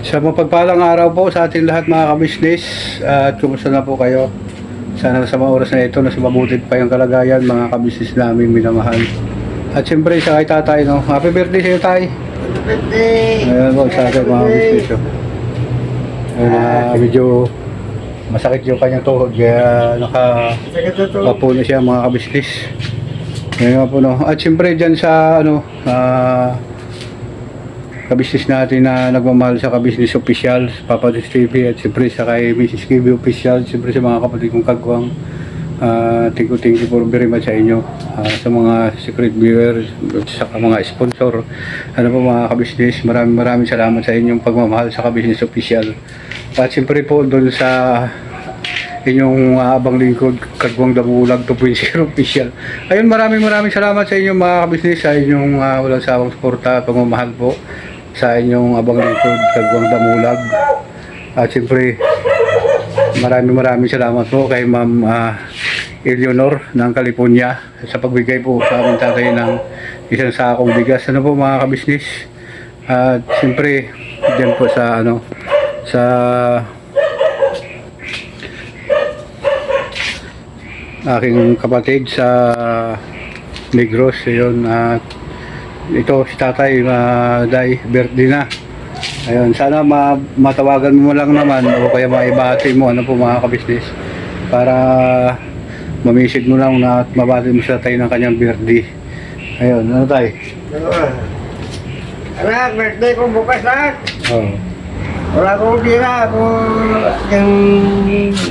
Sa mapagpalang araw po sa ating lahat mga kabisnes at kumusta na po kayo? Sana sa mga oras na ito nasa mabuti pa yung kalagayan mga kabisnes namin minamahal. At siyempre sa kay tatay, no? Happy birthday sa iyo, tay! Birthday! Ayan po sa ating mga kabisnes. Medyo masakit yung kanyang tuhod kaya nakapapo na siya mga kabisnes. Ayan po, no? At siyempre dyan sa kabisnes natin na nagmamahal sa kabisnes official, Papa Dins TV at siyempre sa kay Mrs. KB official, siyempre sa mga kapatid kong kagwang. Thank you for very much sa inyo, sa mga secret viewers, sa mga sponsor, ano po mga kabisnes, maraming salamat sa inyong pagmamahal sa kabisnes official. At siyempre po doon sa inyong abang lingkod, Kagwang Damulag 2.0 official. Ayun, maraming salamat sa inyong mga kabisnes, sa inyong walang sawang suporta at pagmamahal po sa inyong abang lingkod, Kagwang Damulag. At siyempre maraming salamat po kay Ma'am Eleanor ng California sa pagbigay po sa aming tatay ng isang sakong bigas. Ano po mga kabisnes? At siyempre dyan po sa sa aking kapatid sa Negros, yun. At ito si tatay, day birthday na. Ayun, sana matawagan mo lang naman o kaya maibati mo ano po mga kabisnes para mamisig mo lang na at mabati mo sa tayo ng kanyang birthday. Ayun, ano tay? Anak, birthday ko bukas lahat. Oh. Wala akong tira. Yung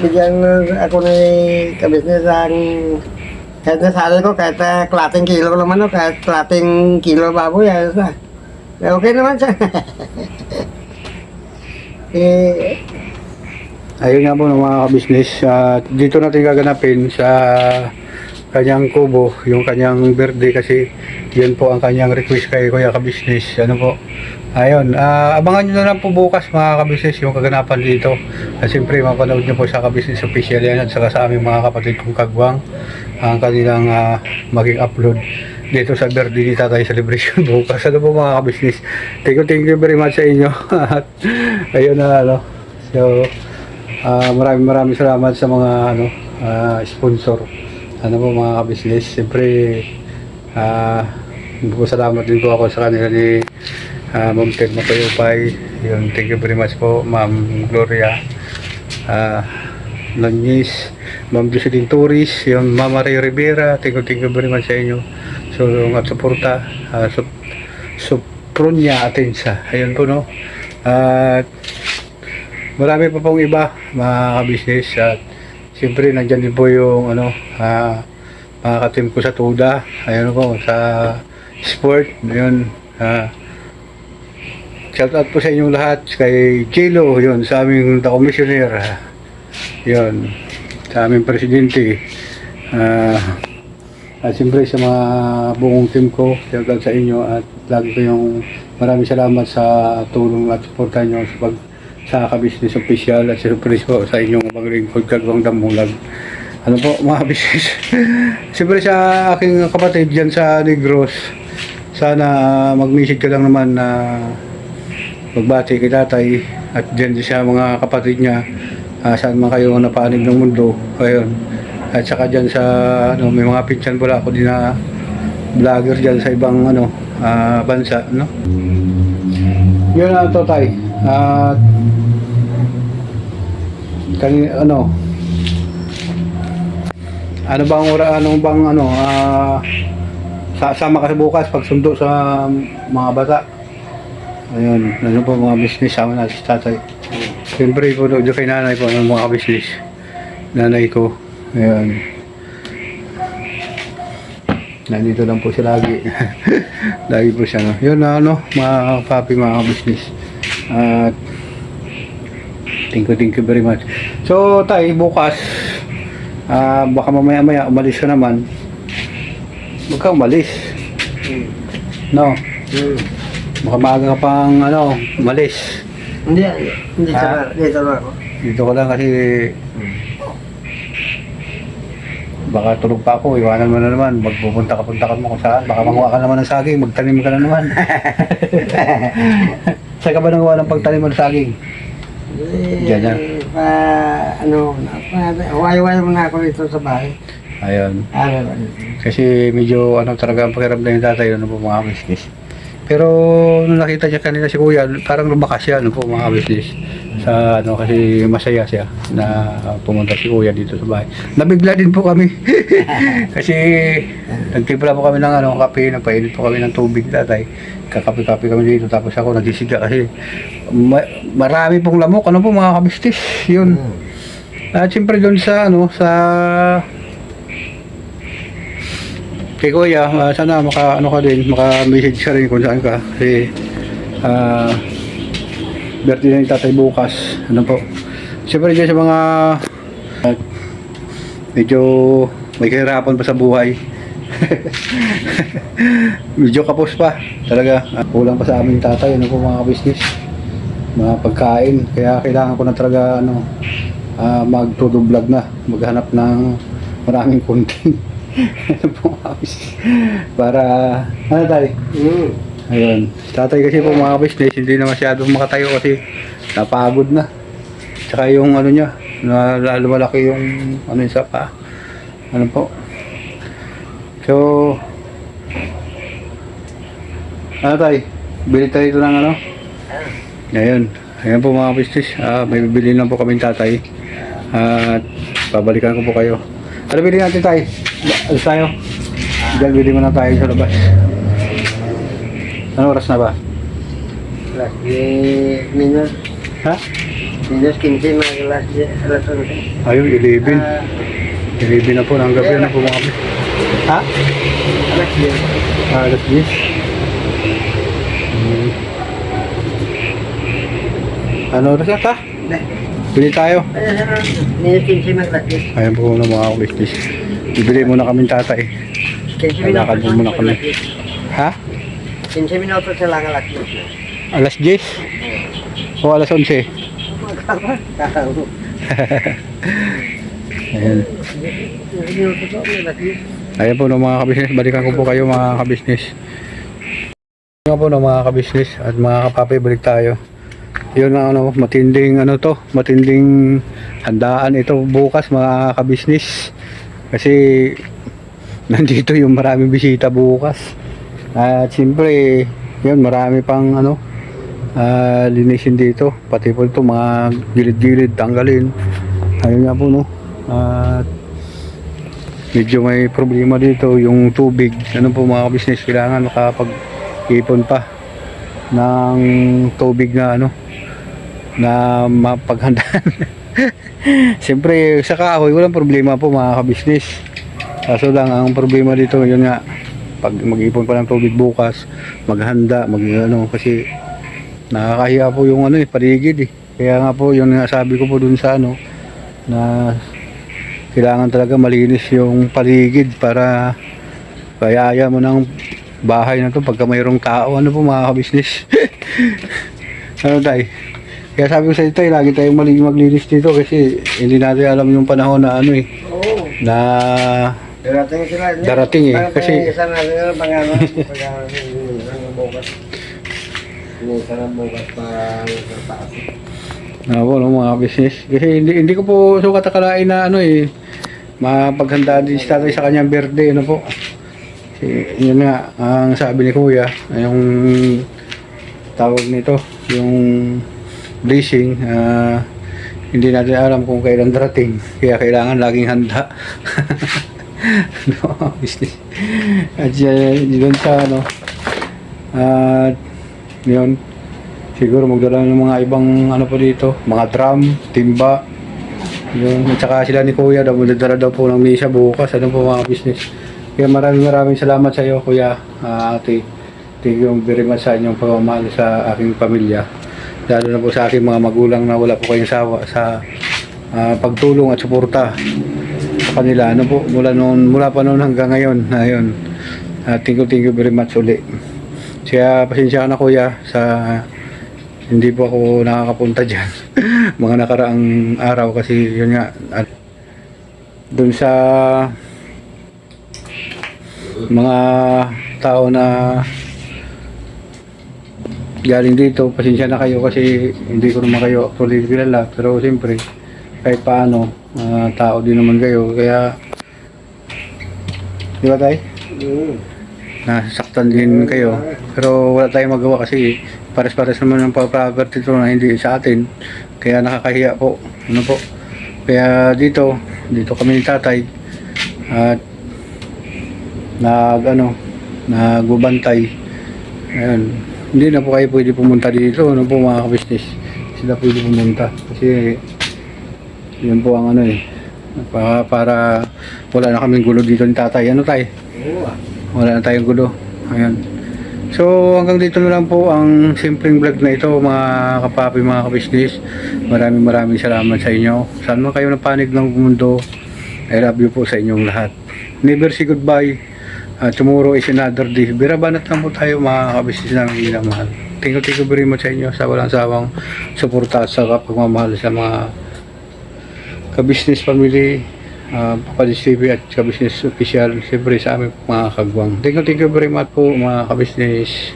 bigyan ako ni kabisnes ang kahit nasali ko, kahit klating kilo naman o, kahit klating kilo baboy, ayos na. Okay naman siya. Ayun nga po ng mga kabisnes, dito natin gaganapin sa kanyang kubo, yung kanyang birthday kasi yun po ang kanyang request kay Kuya Kabisnes. Ano po? Ayun, abangan nyo na lang po bukas mga kabisnes yung kaganapan dito. At siyempre mapanood nyo po sa Kabisnes official yan at saka sa aming mga kapatid kong kagwang ang kanilang maging upload dito sa birthday ni Tatay celebration bukas. Ano po mga kabisnes? Thank you very much sa inyo. At ayun na So maraming salamat sa mga sponsor. Ano po mga kabisnes? Siyempre salamat din po ako sa kanila ni Ma'am Ted Matayupay. Yun, thank you very much po Ma'am Gloria Nanyis, Ma'am Jocelyn Torres, yung Mama Ray Rivera. Thank you very much sa inyo. So, at suporta Supronya Atensa. Ayun po, no? At marami pa pong iba mga kabisnes. At siyempre nandyan din po yung mga katim ko sa Tuda. Ayun po, sa sport. Ayun, shout out po sa inyong lahat. Kay Kilo, yun, sa aming the commissioner. Yun, sa aming presidente. At siyempre sa mga buong team ko, shout out sa inyo. At lagi ko yung maraming salamat sa tulong at suporta nyo sa kabisnes official. At siyempre po sa inyong maglingkod Kagwang Damulag. Ano po mga business. Siyempre sa aking kapatid dyan sa Negros, sana mag-message ka lang naman na magbati kay tatay at dyan sa mga kapatid niya, saan man kayo napanig ng mundo. Ayun. At saka dyan sa may mga pinsan pala ako din na vlogger dyan sa ibang bansa, no? Yun na to tay. At sasama ka sa bukas pagsundo sa mga bata. Ayun, ano po mga business sama natin si tatay. Siyempre po doon kay nanay po ng mga business. Nanay ko. Ayun. Nandito lang po siya lagi. Lagi po siya, no? Yun na, mga papi, mga business. At thank you very much. So, tay, bukas, baka mamaya umalis ka naman. Huwag kang umalis. No? Baka maaga ka pang umalis. Hindi dito lang ako. Dito ko lang kasi baka tulog pa ako, iwanan mo na naman, magpupunta ka mo kung saan, baka manguha ka naman ng saging, magtanim ka na naman. Saan ka ba nagawa ng pagtanim mo ng saging? Diyan na. Huway-huway muna ako dito sa bahay. Ayun. Kasi medyo talaga ang pakiramdam ng tatay, ano po mga business. Pero nung nakita niya kanina si kuya, parang lumakas siya, ano po mga business. Sa kasi masaya siya na pumunta si kuya dito sa bahay. Nabigla din po kami. Kasi nagtimpla po kami ng kape, nagpainit po kami ng tubig tatay. Kakape-kape kami dito, tapos ako nagisiga kasi marami pong lamok, ano po mga kabistis. Yun. At siyempre doon sa kay kuya, sana maka-message ka rin kung saan ka. Kasi, birthday na yung tatay bukas. Ano po. Siyempre dyan sa mga medyo may kahirapan pa sa buhay. Medyo kapos pa. Talaga, kulang pa sa aming tatay. Ano po mga business. Mga pagkain. Kaya kailangan ko na talaga mag-todo vlog na. Maghanap ng maraming content. Ano po mga business. Para, tayo? Ayun. Tatay kasi po mga business, hindi na masyadong makatayo kasi napagod na. Tsaka yung niya, lalo malaki yung yung sa pa. Ano po. So, tayo? Bili tayo ito ng Ayun. Ayun po mga business. May bibili lang po kami tatay. At babalikan ko po kayo. Ano bili natin tayo? Alis tayo? Diyan bili muna tayo sa labas. Ano oras na ba? Minus Ha? 15 mga alas 11. Ayun, 11. 11 na po ng gabi na po mga kapit. Ha? Alas 10. Alas 10. Ano oras na ta? Bili tayo. Minus 15 mga alas 10. Ayan po muna mga kapit. Bibili muna kami tatay. 15 Lakad minutos muna kami. Ha? 15 minutos sa lang alas 10. Alas 10? O alas 11? Ayan. Ayan po mga kabisnes. Balikan ko po kayo mga kabisnes. Nga po mga kabisnes at mga kapapi, balik tayo. Yun ang matinding handaan ito bukas mga kabisnes. Kasi nandito yung maraming bisita bukas. At siyempre, yun marami pang linisin dito. Pati po ito mga gilid-gilid tanggalin. Ayun nga po At medyo may problema dito yung tubig. Ano po mga business, kailangan makapag-ipon pa ng tubig na na mapaghandaan. Siyempre sa kahoy walang problema po mga ka-business. Kaso lang ang problema dito yun nga, pag mag-ipon pa ng tubig bukas, maghanda, kasi nakakahiya po yung paligid eh. Kaya nga po yun nga sabi ko po dun sa na kailangan talaga malinis yung paligid para kayaya mo ng bahay na to pagka mayroong tao. Ano po mga ka-business. Tay? Kaya sabi ko sa ito, lagi tayong maglinis dito kasi hindi natin alam yung panahon na na Darating sila. Darating eh, kasi- Isa na nila bukas. Isa na bukas pa taas. po mga business. Kasi hindi ko po sukat akalain na mapaghanda din si tatay sa kanyang birthday po. Kasi yun nga, ang sabi ni kuya, yung tawag nito, yung blessing, hindi natin alam kung kailan darating. Kaya kailangan laging handa. Business. At yun sa at yun, siguro magdala ng mga ibang po dito, mga drum, timba, yun. At saka sila ni kuya daw, magdala daw po ng misa bukas, po mga business. Kaya maraming salamat sa iyo kuya, ate. Thank you very much sa inyong pagmamahal sa aking pamilya. Lalo na po sa aking mga magulang na wala po kayong sawa sa pagtulong at suporta sa kanila. Mula pa noon hanggang ngayon. Ayun. Thank you very much uli. Kaya pasensya na kuya sa hindi po ako nakakapunta dyan. Mga nakaraang araw kasi yun nga. At dun sa mga tao na galing dito. Pasensya na kayo kasi hindi ko naman kayo actually kilala. Pero siyempre, kahit paano, tao din naman kayo. Kaya, di ba tayo? Nasasaktan din kayo. Pero wala tayong magawa kasi pares-pares naman ng property ito na hindi sa atin. Kaya nakakahiya po. Ano po? Kaya dito kami ni tatay at nagbubantay. Ayun. Hindi na po kayo pwede pumunta dito. Ano po mga ka-business? Sila pwede pumunta. Kasi yun po ang para wala na kaming gulo dito ni tatay. Ano tayo? Wala na tayong gulo. Ayan. So hanggang dito na lang po ang simpleng vlog na ito mga kapapi, mga ka-business. Maraming salamat sa inyo. Saan man kayo napanig ng mundo, I love you po sa inyong lahat. Never say goodbye. Tomorrow is another day. Birabanat lang po tayo mga ka-business namin minamahal. Thank you very much sa inyo sa walang sawang suporta sa pagmamahal sa mga ka-business family, Papadis TV at ka-business official, siyempre sa aming mga kagwang. Thank you very much po mga ka-business.